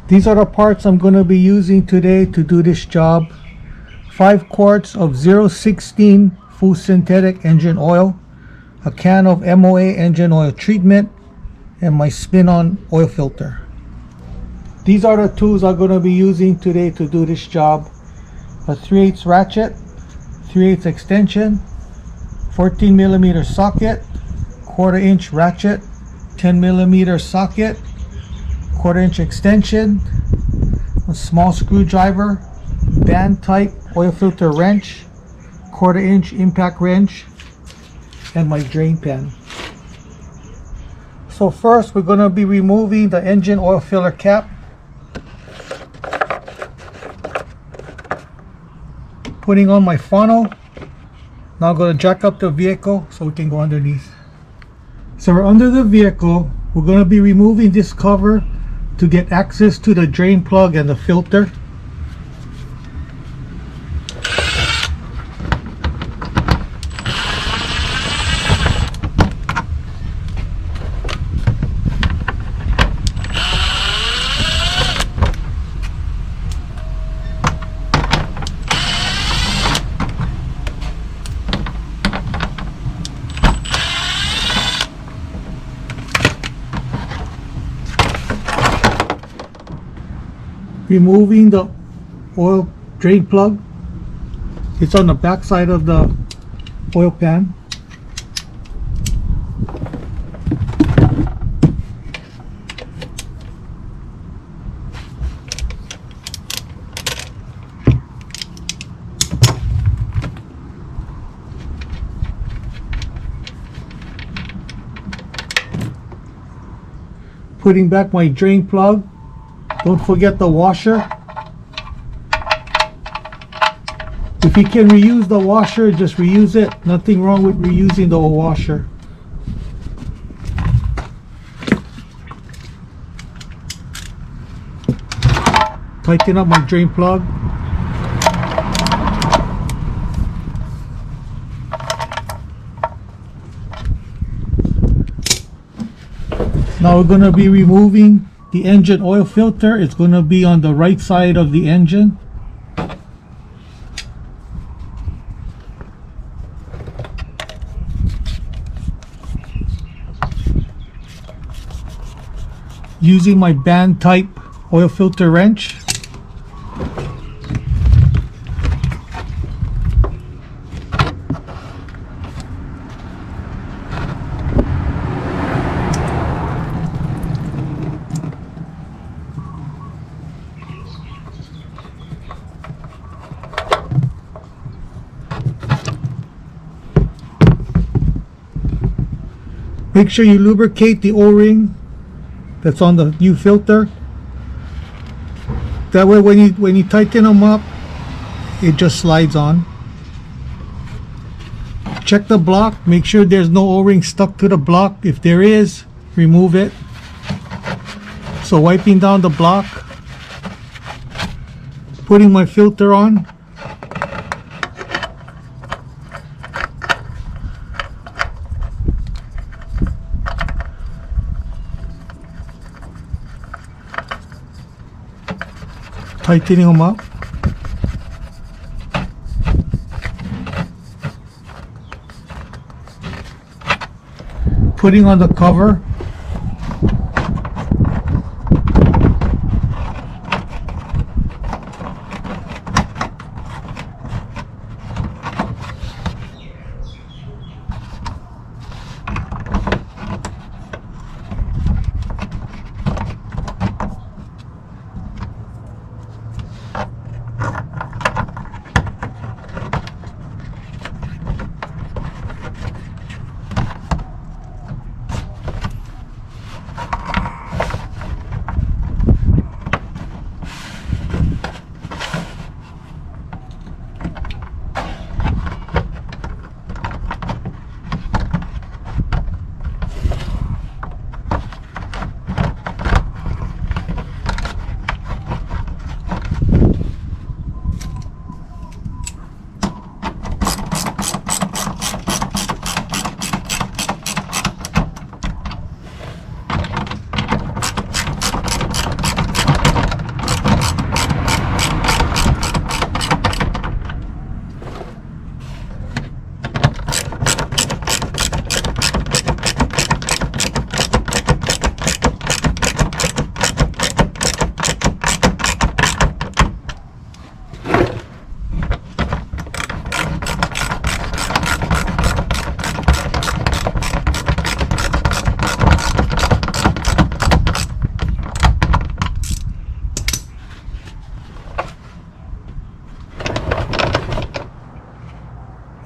These are the parts I'm going to be using today to do this job. 5 quarts of 016 full synthetic engine oil, a can of MOA engine oil treatment, and my spin-on oil filter. These are the tools I'm going to be using today to do this job. A 3/8 ratchet, 3/8 extension, 14mm socket, 1/4 inch ratchet, 10mm socket, 1/4 inch extension, a small screwdriver, band type oil filter wrench, 1/4 inch impact wrench, and my drain pan. So first we're going to be removing the engine oil filler cap. Putting on my funnel. Now I'm going to jack up the vehicle so we can go underneath. So we're under the vehicle. We're going to be removing this cover to get access to the drain plug and the filter. Removing the oil drain plug. It's on the back side of the oil pan. Putting back my drain plug. Don't forget the washer. If you can reuse the washer, just reuse it. Nothing wrong with reusing the washer. Tighten up my drain plug. Now we're going to be removing the engine oil filter. It's going to be on the right side of the engine. Using my band type oil filter wrench. Make sure you lubricate the O-ring that's on the new filter. That way when you tighten them up, it just slides on. Check the block, make sure there's no O-ring stuck to the block. If there is, remove it. So wiping down the block, putting my filter on. Tightening them up. Putting on the cover.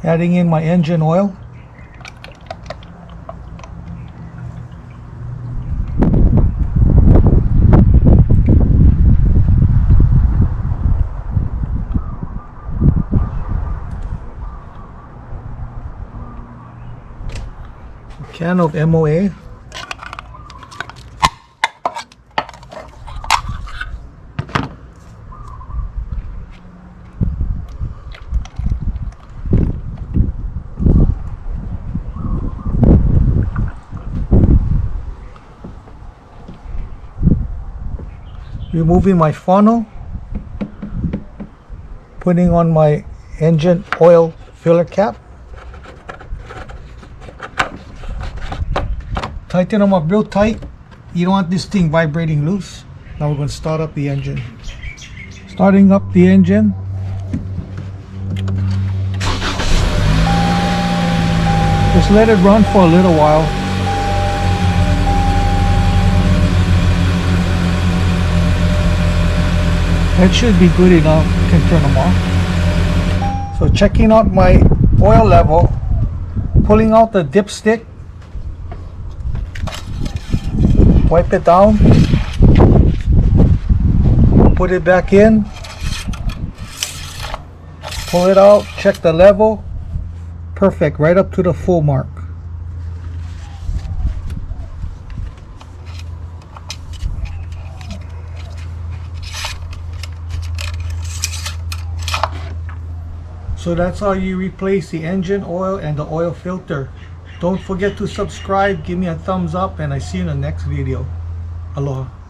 Adding in my engine oil. A can of MOA. Removing my funnel, putting on my engine oil filler cap, tighten them up real tight. You don't want this thing vibrating loose. Now we're going to start up the engine. Starting up the engine. Just let it run for a little while. That should be good enough. You can turn them off. So checking out my oil level, pulling out the dipstick, wipe it down, put it back in, pull it out, check the level. Perfect, right up to the full mark. So that's how you replace the engine oil and the oil filter. Don't forget to subscribe, give me a thumbs up, and I see you in the next video. Aloha.